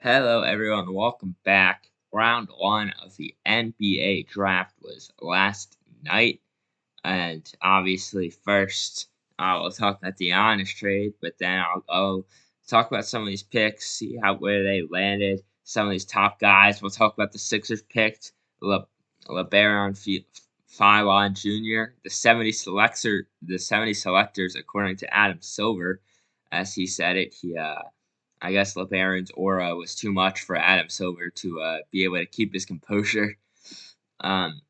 Hello, everyone. Welcome back. Round one of the NBA draft was last night, and obviously, first we'll talk about the Giannis trade, but then I'll go talk about some of these picks, see how where they landed. Some of these top guys. We'll talk about the Sixers picked LeBaron Filon Jr. The 70 selectors, according to Adam Silver, as he said it. I guess LeBaron's aura was too much for Adam Silver to be able to keep his composure. Um,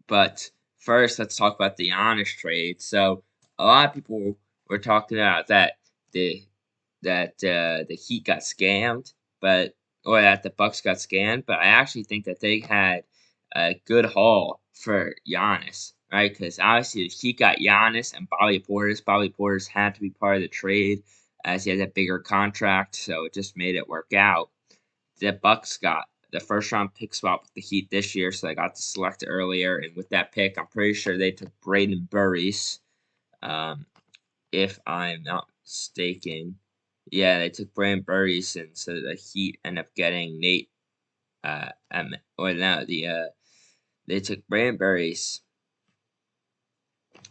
but first, let's talk about the Giannis trade. So a lot of people were talking about the the Heat got scammed, or that the Bucks got scammed. But I actually think that they had a good haul for Giannis, right? Because obviously the Heat got Giannis and Bobby Portis. Bobby Portis had to be part of the trade as he had a bigger contract, so it just made it work out. The Bucks got the first round pick swap with the Heat this year, so they got to select earlier. And with that pick, I'm pretty sure they took Braden Burries, um, if I'm not mistaken. Yeah, they took Braden Burries, and so the Heat end up getting Nate. Or no, they took Braden Burries,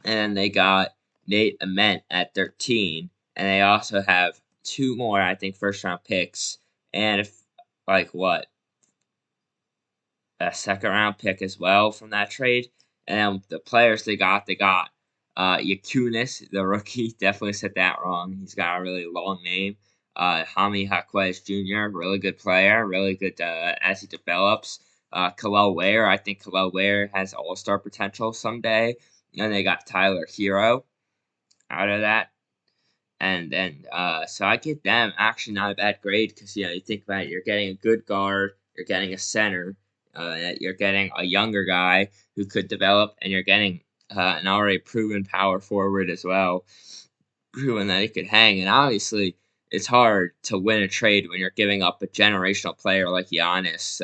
and they got Nate Ament at 13, and they also have two more, I think, first round picks, and if like what a second round pick as well from that trade. And the players they got Yakunis, the rookie, definitely said that wrong. He's got a really long name. Hami Haquez Jr., really good player, really good as he develops. Khalil Ware, I think Khalil Ware has all star potential someday. And they got Tyler Hero out of that. And then, so I give them actually not a bad grade because, you think about it, you're getting a good guard, you're getting a center, you're getting a younger guy who could develop, and you're getting an already proven power forward as well, proven that he could hang. And obviously, it's hard to win a trade when you're giving up a generational player like Giannis,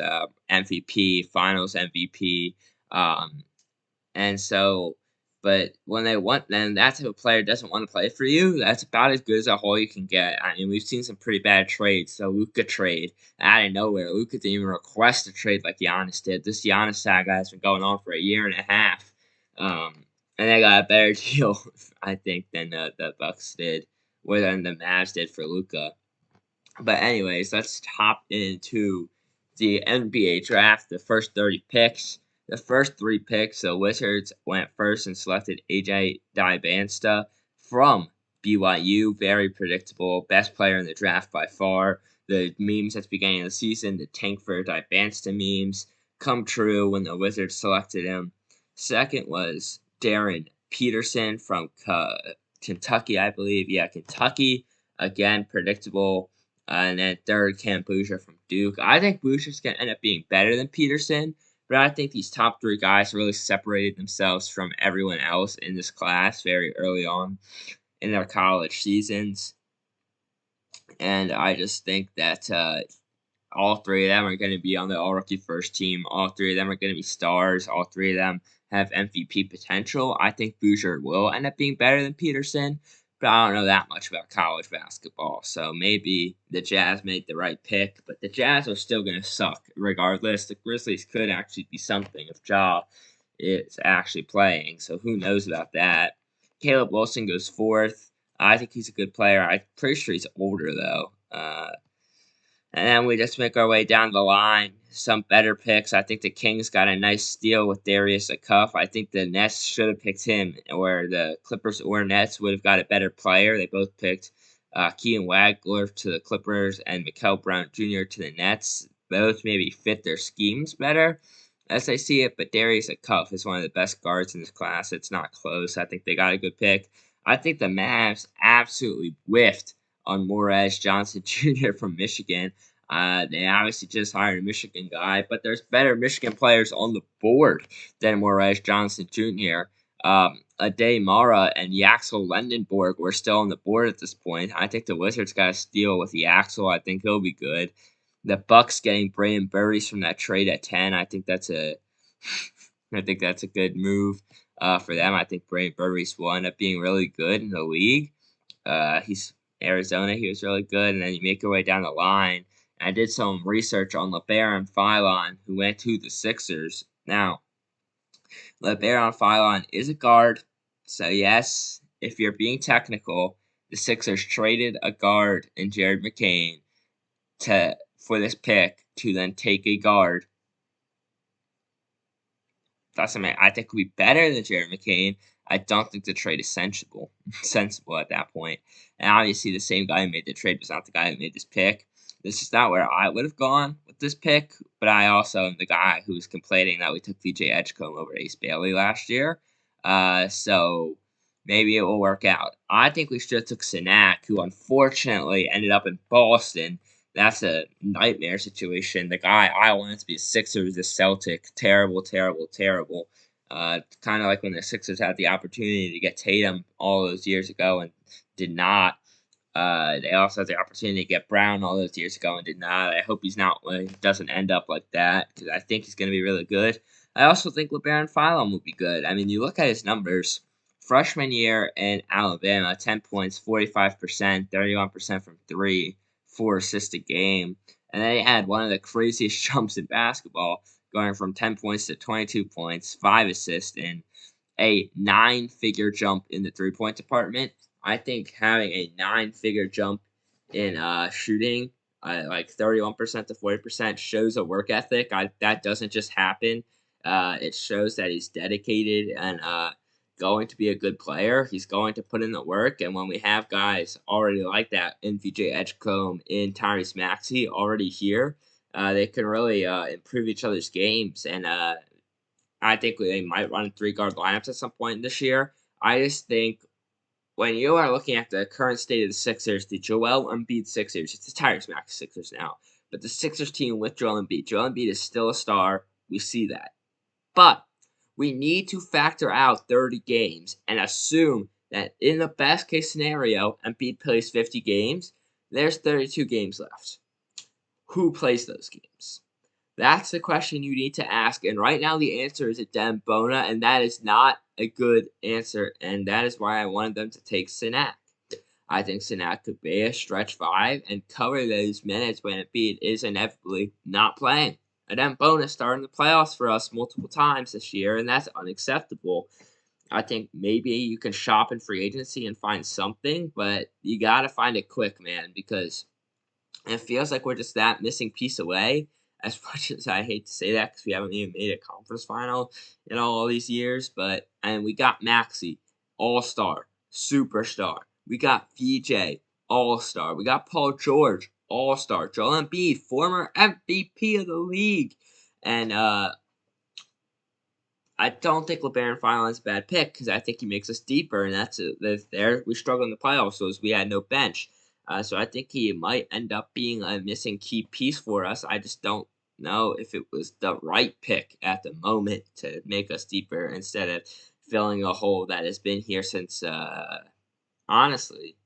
MVP, Finals MVP, um, and so, but when they want then that type of player doesn't want to play for you, that's about as good as a haul you can get. I mean, we've seen some pretty bad trades. The Luka trade out of nowhere. Luka didn't even request a trade like Giannis did. This Giannis saga has been going on for a year and a half. And they got a better deal, I think, than the Bucks did, or than the Mavs did for Luka. But anyways, let's hop into the NBA draft. The first 30 picks. The first three picks, the Wizards went first and selected AJ Dibansta from BYU. Very predictable. Best player in the draft by far. The memes at the beginning of the season, the tank for Dibansta memes, come true when the Wizards selected him. Second was Darren Peterson from Kentucky, I believe. Yeah, Kentucky. Again, predictable. And then third, Cam Boucher from Duke. I think Boucher's going to end up being better than Peterson, but I think these top three guys really separated themselves from everyone else in this class very early on in their college seasons. And I just think that all three of them are going to be on the all rookie first team. All three of them are going to be stars. All three of them have MVP potential. I think Boucher will end up being better than Peterson, but I don't know that much about college basketball. So maybe the Jazz made the right pick, but the Jazz are still going to suck regardless. The Grizzlies could actually be something if Ja is actually playing. So who knows about that? Caleb Wilson goes fourth. I think he's a good player. I'm pretty sure he's older though. And then we just make our way down the line. Some better picks. I think the Kings got a nice steal with Darius Acuff. I think the Nets should have picked him, or the Clippers or Nets would have got a better player. They both picked Kean Wagler to the Clippers and Mikael Brown Jr. to the Nets. Both maybe fit their schemes better as I see it, but Darius Acuff is one of the best guards in this class. It's not close. I think they got a good pick. I think the Mavs absolutely whiffed on Morez Johnson Jr. from Michigan. They obviously just hired a Michigan guy, but there's better Michigan players on the board than Morez Johnson Jr. Ade Mara and Yaxel Lendenborg were still on the board at this point. I think the Wizards got a steal with Yaxel. I think he'll be good. The Bucks getting Braden Burries from that trade at 10. I think that's a good move for them. I think Braden Burries will end up being really good in the league. He's Arizona. He was really good, and then you make your way down the line. I did some research on LeBaron Philon, who went to the Sixers. Now, LeBaron Philon is a guard, so yes, if you're being technical, the Sixers traded a guard in Jared McCain for this pick to then take a guard. That's I think would be better than Jared McCain. I don't think the trade is sensible at that point. And obviously, the same guy who made the trade was not the guy who made this pick. This is not where I would have gone with this pick, but I also am the guy who was complaining that we took VJ Edgecombe over Ace Bailey last year. So maybe it will work out. I think we should have took Sinak, who unfortunately ended up in Boston. That's a nightmare situation. The guy I wanted to be a Sixer was a Celtic. Terrible, terrible, terrible. Kind of like when the Sixers had the opportunity to get Tatum all those years ago and did not. They also had the opportunity to get Brown all those years ago and did not. I hope he doesn't end up like that because I think he's going to be really good. I also think LeBaron Philon will be good. I mean, you look at his numbers. Freshman year in Alabama, 10 points, 45%, 31% from three, 4 assists a game. And then he had one of the craziest jumps in basketball, going from 10 points to 22 points, 5 assists, and a 9-figure jump in the 3-point department. I think having a 9-figure jump in shooting, like 31% to 40%, shows a work ethic. That doesn't just happen. It shows that he's dedicated and going to be a good player. He's going to put in the work. And when we have guys already like that in VJ Edgecombe, in Tyrese Maxey already here, they can really improve each other's games. And I think they might run 3-guard lineups at some point this year. I just think when you are looking at the current state of the Sixers, the Joel Embiid Sixers, it's the Tyrese Maxey Sixers now, but the Sixers team with Joel Embiid is still a star. We see that. But we need to factor out 30 games and assume that in the best case scenario, Embiid plays 50 games. There's 32 games left. Who plays those games? That's the question you need to ask. And right now, the answer is Adem Bona, and that is not a good answer. And that is why I wanted them to take Sinak. I think Sinak could be a stretch 5 and cover those minutes when Embiid is inevitably not playing. Adem Bona started in the playoffs for us multiple times this year, and that's unacceptable. I think maybe you can shop in free agency and find something, but you got to find it quick, man, because it feels like we're just that missing piece away. As much as I hate to say that because we haven't even made a conference final in all these years, and we got Maxey, all-star, superstar. We got VJ, all-star. We got Paul George, all-star. Joel Embiid, former MVP of the league. And I don't think LeBaron Philon is a bad pick because I think he makes us deeper, and there we struggled in the playoffs because we had no bench. So I think he might end up being a missing key piece for us. I just don't know if it was the right pick at the moment to make us deeper instead of filling a hole that has been here since, honestly,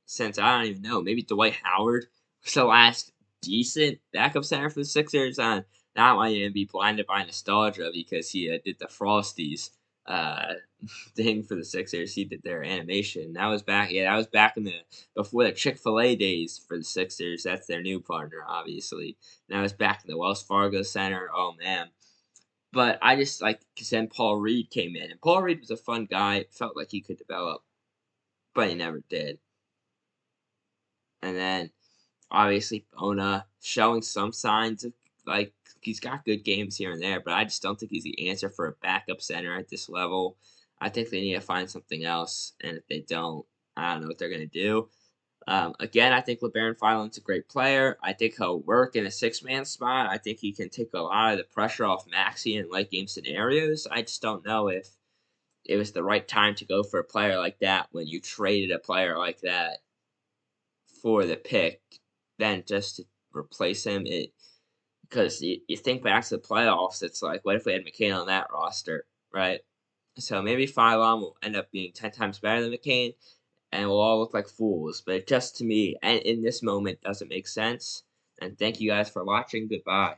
since I don't even know, maybe Dwight Howard was the last decent backup center for the Sixers. Not wanting to be blinded by nostalgia because he did the Frosties thing for the Sixers. He did their animation. That was back. Yeah, that was back in the before the Chick-fil-A days for the Sixers. That's their new partner, obviously. And that was back in the Wells Fargo Center. Oh man. But I just like because then Paul Reed came in, and Paul Reed was a fun guy. It felt like he could develop, but he never did. And then obviously Bona showing some signs of like he's got good games here and there, but I just don't think he's the answer for a backup center at this level. I think they need to find something else, and if they don't, I don't know what they're gonna do. Again, I think LeBaron Philon's a great player. I think he'll work in a 6-man spot. I think he can take a lot of the pressure off Maxey in late game scenarios. I just don't know if it was the right time to go for a player like that when you traded a player like that for the pick, then just to replace him. Because you think back to the playoffs, it's like, what if we had McCain on that roster, right? So maybe Philon will end up being 10 times better than McCain, and we'll all look like fools. But just to me, and in this moment, doesn't make sense. And thank you guys for watching. Goodbye.